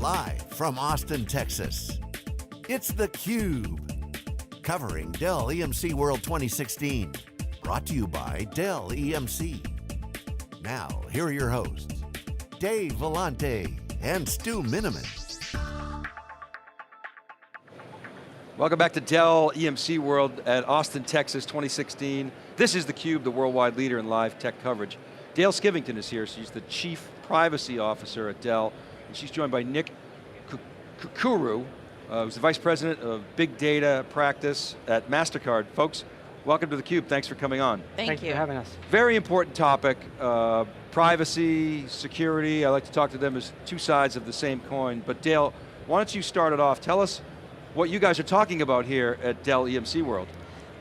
Live from Austin, Texas, it's theCUBE, covering Dell EMC World 2016. Brought to you by Dell EMC. Now, here are your hosts, Dave Vellante and Stu Miniman. Welcome back to Dell EMC World at Austin, Texas 2016. This is theCUBE, the worldwide leader in live tech coverage. Dale Skivington is here. She's the Chief Privacy Officer at Dell, and she's joined by Nick Curcuru, who's the Vice President of Big Data Practice at MasterCard. Folks, welcome to theCUBE. Thanks for coming on. Thank you for having us. Very important topic, privacy, security. I like to talk to them as two sides of the same coin. But Dale, why don't you start it off? Tell us what you guys are talking about here at Dell EMC World.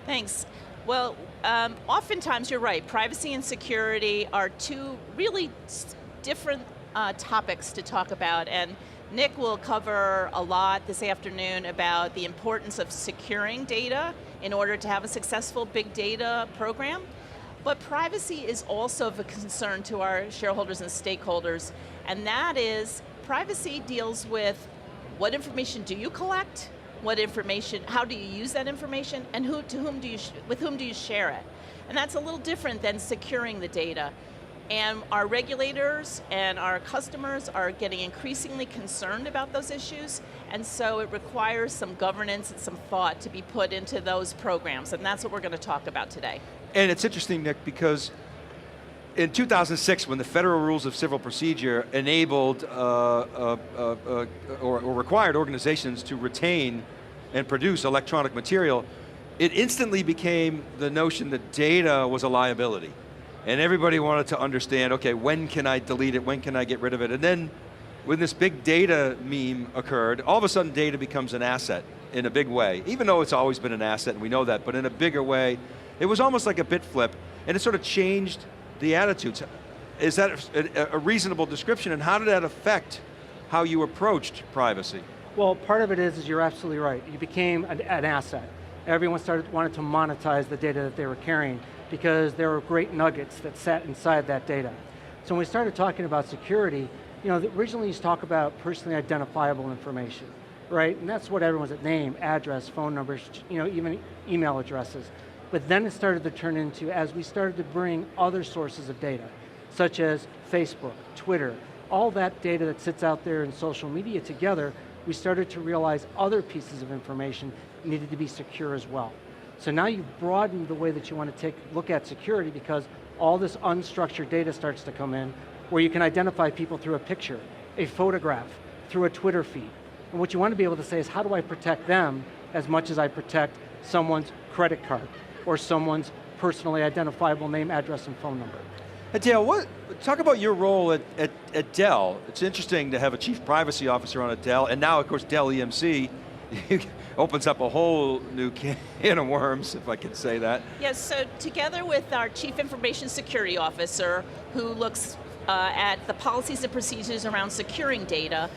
Thanks. Well, oftentimes you're right, privacy and security are two really different topics to talk about, and Nick will cover a lot this afternoon about the importance of securing data in order to have a successful big data program. But privacy is also of a concern to our shareholders and stakeholders, and that is, privacy deals with what information do you collect, what information, how do you use that information, and with whom do you share it? And that's a little different than securing the data. And our regulators and our customers are getting increasingly concerned about those issues, and so it requires some governance and some thought to be put into those programs, and that's what we're going to talk about today. And it's interesting, Nick, because in 2006, when the Federal Rules of Civil Procedure enabled or required organizations to retain and produce electronic material, it instantly became the notion that data was a liability. And everybody wanted to understand, okay, when can I delete it, when can I get rid of it? And then when this big data meme occurred, all of a sudden data becomes an asset in a big way, even though it's always been an asset and we know that, but in a bigger way. It was almost like a bit flip, and it sort of changed the attitudes. Is that a reasonable description, and how did that affect how you approached privacy? Well, part of it is you're absolutely right. You became an asset. Everyone wanted to monetize the data that they were carrying because there were great nuggets that sat inside that data. So when we started talking about security, originally you talk about personally identifiable information, right? And that's what everyone's at: name, address, phone numbers, even email addresses. But then it started to turn into, as we started to bring other sources of data, such as Facebook, Twitter, all that data that sits out there in social media together, we started to realize other pieces of information needed to be secure as well. So now you've broadened the way that you want to look at security, because all this unstructured data starts to come in, where you can identify people through a picture, a photograph, through a Twitter feed. And what you want to be able to say is, how do I protect them as much as I protect someone's credit card or someone's personally identifiable name, address, and phone number? Dale, talk about your role at Dell. It's interesting to have a Chief Privacy Officer on at Dell, and now of course Dell EMC opens up a whole new can of worms, if I can say that. Yes, so together with our Chief Information Security Officer, who looks at the policies and procedures around securing data,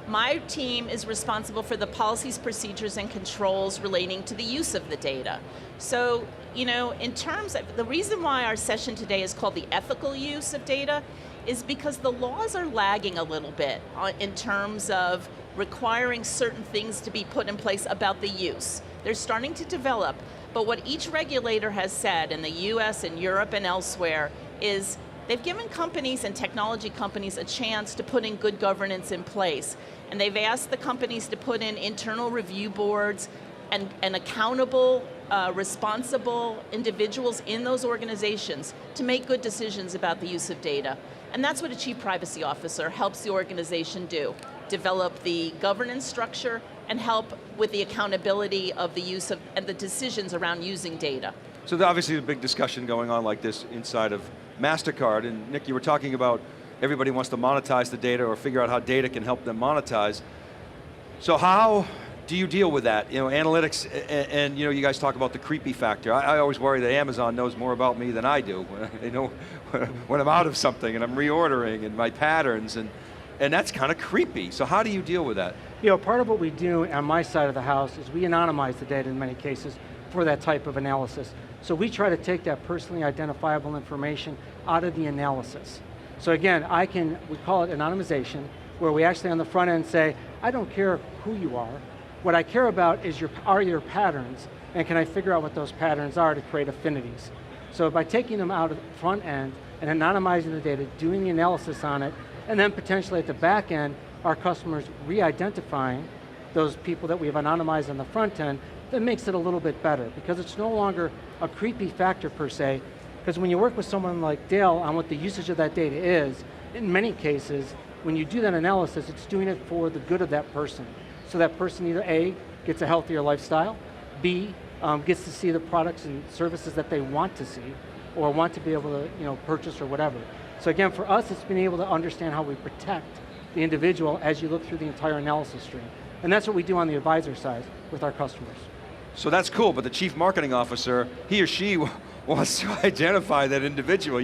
my team is responsible for the policies, procedures, and controls relating to the use of the data. So, in terms of, the reason why our session today is called the ethical use of data is because the laws are lagging a little bit in terms of requiring certain things to be put in place about the use. They're starting to develop, but what each regulator has said in the US and Europe and elsewhere is they've given companies and technology companies a chance to put in good governance in place. And they've asked the companies to put in internal review boards and accountable, responsible individuals in those organizations to make good decisions about the use of data. And that's what a Chief Privacy Officer helps the organization do. Develop the governance structure and help with the accountability of the use of, and the decisions around using data. So obviously a big discussion going on like this inside of MasterCard, and Nick, you were talking about everybody wants to monetize the data or figure out how data can help them monetize. So how do you deal with that? Analytics, and you guys talk about the creepy factor. I always worry that Amazon knows more about me than I do. They know when I'm out of something and I'm reordering and my patterns, and that's kind of creepy. So how do you deal with that? Part of what we do on my side of the house is we anonymize the data in many cases for that type of analysis. So we try to take that personally identifiable information out of the analysis. So again, we call it anonymization, where we actually on the front end say, I don't care who you are, what I care about is are your patterns, and can I figure out what those patterns are to create affinities. So by taking them out of the front end and anonymizing the data, doing the analysis on it, and then potentially at the back end, our customers re-identifying those people that we've anonymized on the front end, that makes it a little bit better, because it's no longer a creepy factor per se, because when you work with someone like Dell on what the usage of that data is, in many cases, when you do that analysis, it's doing it for the good of that person. So that person either A, gets a healthier lifestyle, B, gets to see the products and services that they want to see, or want to be able to purchase or whatever. So again, for us, it's being able to understand how we protect the individual as you look through the entire analysis stream. And that's what we do on the advisor side with our customers. So that's cool, but the chief marketing officer, he or she wants to identify that individual,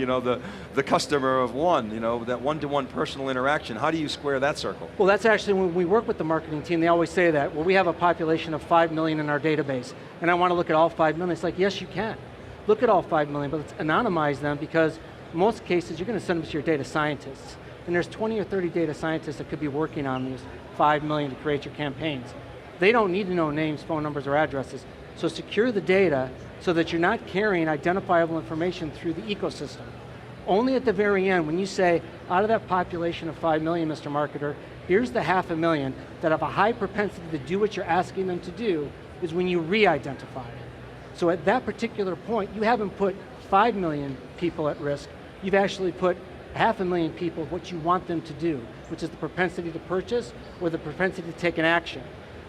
the customer of one, that one-to-one personal interaction. How do you square that circle? Well, that's actually when we work with the marketing team, they always say that, well, we have a population of 5 million in our database, and I want to look at all 5 million. It's like, yes, you can. Look at all 5 million, but let's anonymize them, because in most cases, you're going to send them to your data scientists, and there's 20 or 30 data scientists that could be working on these 5 million to create your campaigns. They don't need to know names, phone numbers, or addresses. So secure the data so that you're not carrying identifiable information through the ecosystem. Only at the very end, when you say, out of that population of 5 million, Mr. Marketer, here's the 500,000 that have a high propensity to do what you're asking them to do, is when you re-identify it. So at that particular point, you haven't put 5 million people at risk, you've actually put 500,000 people what you want them to do, which is the propensity to purchase or the propensity to take an action.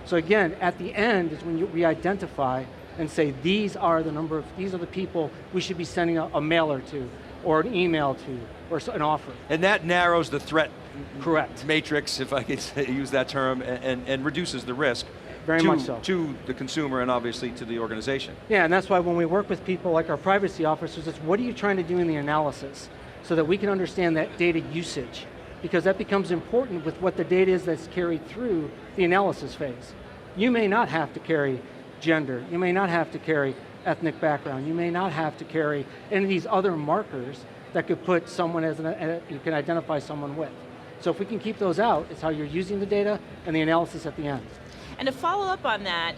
So again, at the end is when you re-identify and say, these are the people we should be sending a mailer to, or an email to, or an offer. And that narrows the threat Correct. matrix, if I could use that term, and reduces the risk Very much so. to the consumer and obviously to the organization. Yeah, and that's why when we work with people like our privacy officers, it's what are you trying to do in the analysis so that we can understand that data usage, because that becomes important with what the data is that's carried through the analysis phase. You may not have to carry gender, you may not have to carry ethnic background, you may not have to carry any of these other markers that could put someone you can identify someone with. So if we can keep those out, it's how you're using the data and the analysis at the end. And to follow up on that,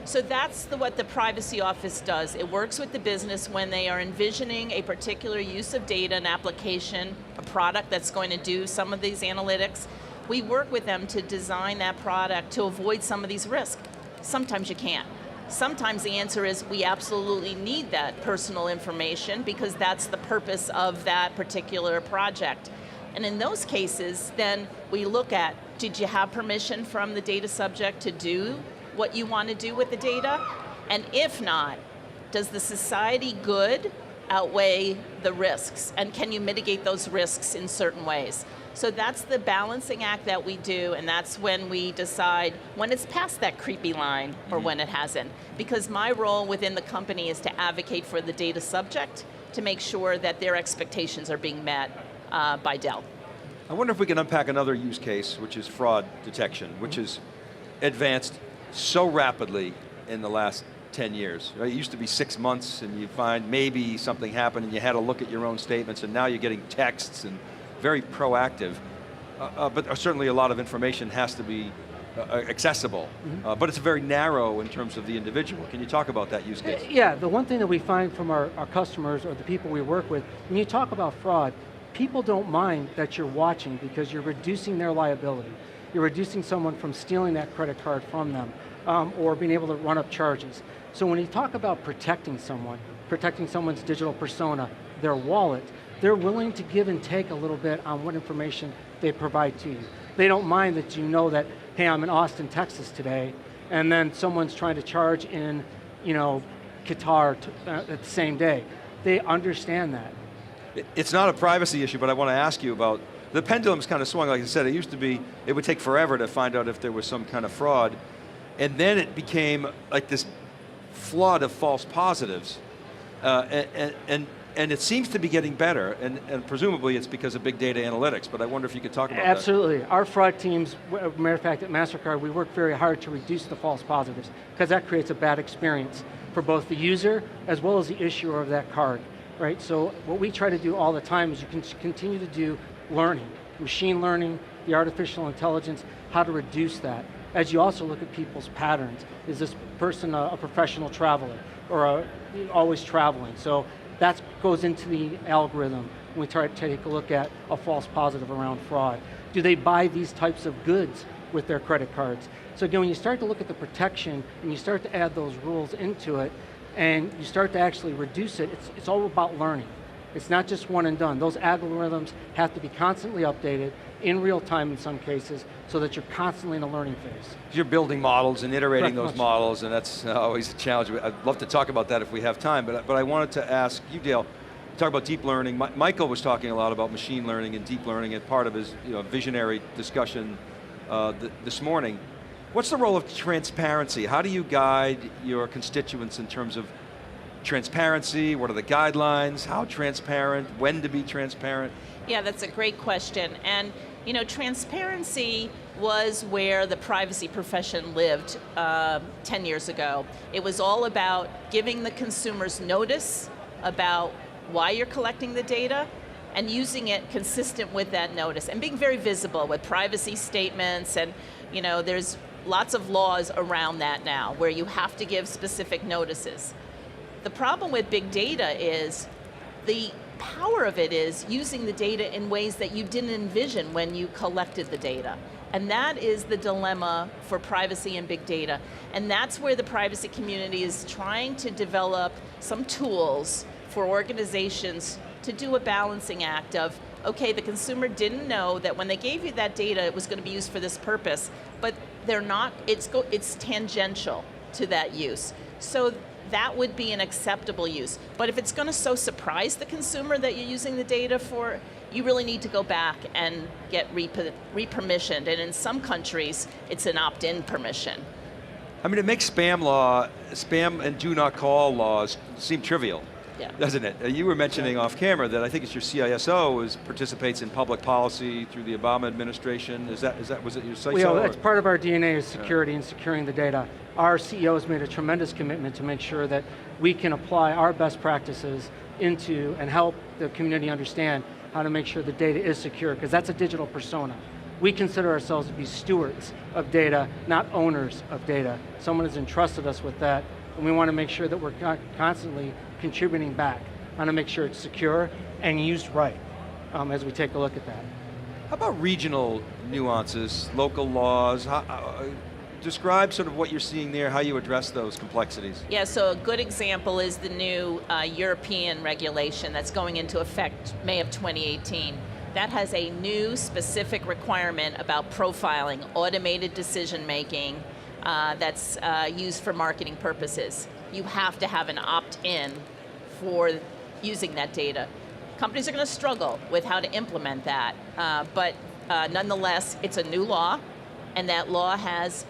so that's what the privacy office does. It works with the business when they are envisioning a particular use of data, an application, a product that's going to do some of these analytics. We work with them to design that product to avoid some of these risks. Sometimes you can't. Sometimes the answer is we absolutely need that personal information because that's the purpose of that particular project. And in those cases, then we look at, did you have permission from the data subject to do what you want to do with the data? And if not, does the society good outweigh the risks? And can you mitigate those risks in certain ways? So that's the balancing act that we do, and that's when we decide when it's past that creepy line or when it hasn't. Because my role within the company is to advocate for the data subject to make sure that their expectations are being met by Dell. I wonder if we can unpack another use case, which is fraud detection, which has advanced so rapidly in the last 10 years. Right? It used to be 6 months and you find maybe something happened and you had to look at your own statements, and now you're getting texts and very proactive. But certainly a lot of information has to be accessible, but it's very narrow in terms of the individual. Can you talk about that use case? Yeah, the one thing that we find from our customers or the people we work with, when you talk about fraud, people don't mind that you're watching because you're reducing their liability. You're reducing someone from stealing that credit card from them or being able to run up charges. So when you talk about protecting someone's digital persona, their wallet, they're willing to give and take a little bit on what information they provide to you. They don't mind that you know that, hey, I'm in Austin, Texas today, and then someone's trying to charge in, Qatar at the same day. They understand that. It's not a privacy issue, but I want to ask you about, the pendulum's kind of swung. Like I said, it used to be, it would take forever to find out if there was some kind of fraud, and then it became like this flood of false positives, and it seems to be getting better, and presumably it's because of big data analytics, but I wonder if you could talk about that. Absolutely. Our fraud teams, matter of fact, at MasterCard, we work very hard to reduce the false positives, because that creates a bad experience for both the user as well as the issuer of that card, right? So what we try to do all the time is you can continue to do learning. machine learning, the artificial intelligence, how to reduce that. As you also look at people's patterns, is this person a professional traveler or always traveling? So that goes into the algorithm when we try to take a look at a false positive around fraud. Do they buy these types of goods with their credit cards? So again, when you start to look at the protection and you start to add those rules into it and you start to actually reduce it, it's all about learning. It's not just one and done. Those algorithms have to be constantly updated in real time in some cases so that you're constantly in a learning phase. You're building models and iterating Correct, those models, and that's always a challenge. I'd love to talk about that if we have time, but I wanted to ask you, Dale, talk about deep learning. Michael was talking a lot about machine learning and deep learning and part of his visionary discussion this morning. What's the role of transparency? How do you guide your constituents in terms of transparency? What are the guidelines? How transparent? When to be transparent? Yeah, that's a great question. And transparency was where the privacy profession lived 10 years ago. It was all about giving the consumers notice about why you're collecting the data and using it consistent with that notice and being very visible with privacy statements, and there's lots of laws around that now where you have to give specific notices. The problem with big data is the power of it is using the data in ways that you didn't envision when you collected the data. And that is the dilemma for privacy and big data. And that's where the privacy community is trying to develop some tools for organizations to do a balancing act of, okay, the consumer didn't know that when they gave you that data it was going to be used for this purpose, but they're not, it's tangential to that use. So that would be an acceptable use. But if it's going to so surprise the consumer that you're using the data for, you really need to go back and get re-permissioned. And in some countries, it's an opt-in permission. I mean, it makes spam and do not call laws seem trivial, doesn't it? You were mentioning off camera that I think it's your CISO participates in public policy through the Obama administration. Was it your CISO? Well, that's part of our DNA is security and securing the data. Our CEO has made a tremendous commitment to make sure that we can apply our best practices into and help the community understand how to make sure the data is secure, because that's a digital persona. We consider ourselves to be stewards of data, not owners of data. Someone has entrusted us with that, and we want to make sure that we're constantly contributing back. Want to make sure it's secure and used right as we take a look at that. How about regional nuances, local laws? Describe sort of what you're seeing there, how you address those complexities. Yeah, so a good example is the new European regulation that's going into effect May of 2018. That has a new specific requirement about profiling, automated decision making that's used for marketing purposes. You have to have an opt-in for using that data. Companies are going to struggle with how to implement that, but nonetheless, it's a new law, and that law has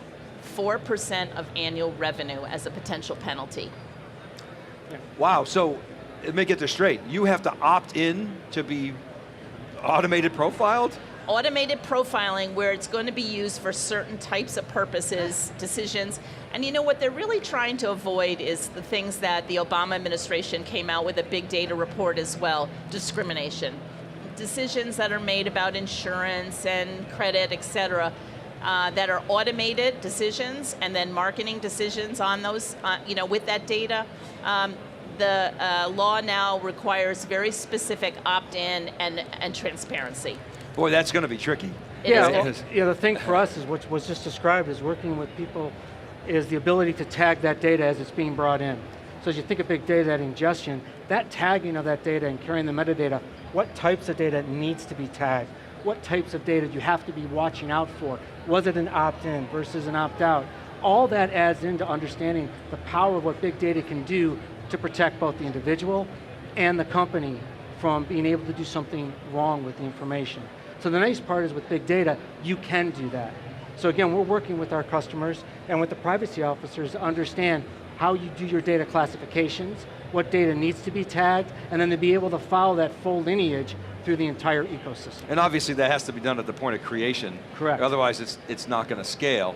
4% of annual revenue as a potential penalty. Wow, so let me get this straight. You have to opt in to be automated profiled? Automated profiling where it's going to be used for certain types of purposes, decisions, and what they're really trying to avoid is the things that the Obama administration came out with a big data report as well, discrimination. Decisions that are made about insurance and credit, et cetera, that are automated decisions and then marketing decisions on those, with that data. The law now requires very specific opt-in and transparency. Boy, that's going to be tricky. The thing for us is what was just described is working with people is the ability to tag that data as it's being brought in. So as you think of big data, that ingestion, that tagging of that data and carrying the metadata, what types of data needs to be tagged? What types of data you have to be watching out for? Was it an opt-in versus an opt-out? All that adds into understanding the power of what big data can do to protect both the individual and the company from being able to do something wrong with the information. So the nice part is with big data, you can do that. So again, we're working with our customers and with the privacy officers to understand how you do your data classifications, what data needs to be tagged, and then to be able to follow that full lineage through the entire ecosystem. And obviously that has to be done at the point of creation. Correct. Otherwise it's not going to scale.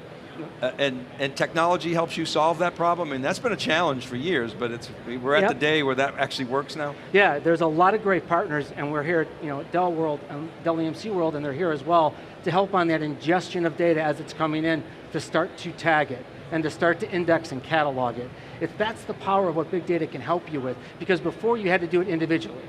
And technology helps you solve that problem? I mean, that's been a challenge for years, but we're at the day where that actually works now? Yeah, there's a lot of great partners, and we're here at Dell World, Dell EMC World, and they're here as well to help on that ingestion of data as it's coming in, to start to tag it, and to start to index and catalog it. That's the power of what big data can help you with, because before you had to do it individually.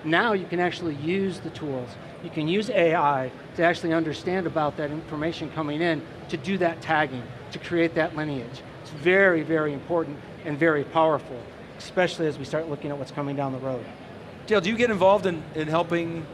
Now you can actually use the tools. You can use AI to actually understand about that information coming in, to do that tagging, to create that lineage. It's very, very important and very powerful, especially as we start looking at what's coming down the road. Dale, do you get involved in helping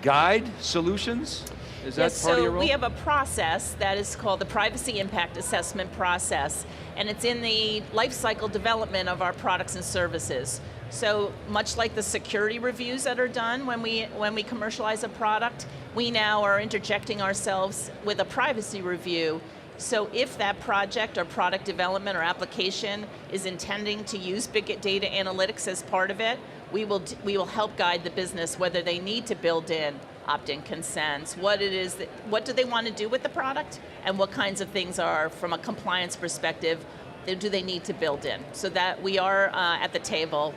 guide solutions? Is that yes, part of your role? So we have a process that is called the Privacy Impact Assessment process, and it's in the life cycle development of our products and services. So much like the security reviews that are done when we commercialize a product, we now are interjecting ourselves with a privacy review. So if that project or product development or application is intending to use big data analytics as part of it, we will help guide the business whether they need to build in opt-in consents, what do they want to do with the product, and what kinds of things are, from a compliance perspective, do they need to build in? So that we are at the table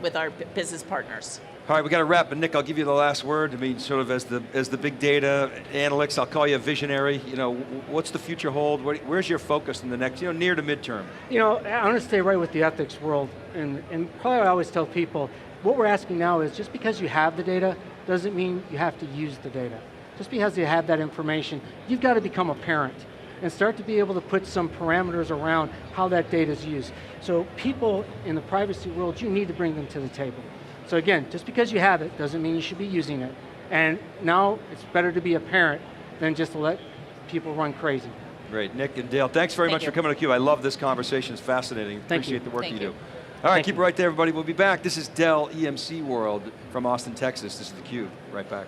with our business partners. All right, we got to wrap, but Nick, I'll give you the last word. I mean, sort of as the big data analytics, I'll call you a visionary. What's the future hold? Where's your focus in the next, near to midterm? I want to stay right with the ethics world, and probably I always tell people, what we're asking now is, just because you have the data doesn't mean you have to use the data. Just because you have that information, you've got to become a parent and start to be able to put some parameters around how that data is used. So people in the privacy world, you need to bring them to the table. So again, just because you have it doesn't mean you should be using it. And now it's better to be a parent than just to let people run crazy. Great, Nick and Dale, thanks very much for coming to theCUBE. I love this conversation, it's fascinating. Appreciate the work you do. All right, keep it right there, everybody. We'll be back. This is Dell EMC World from Austin, Texas. This is theCUBE, right back.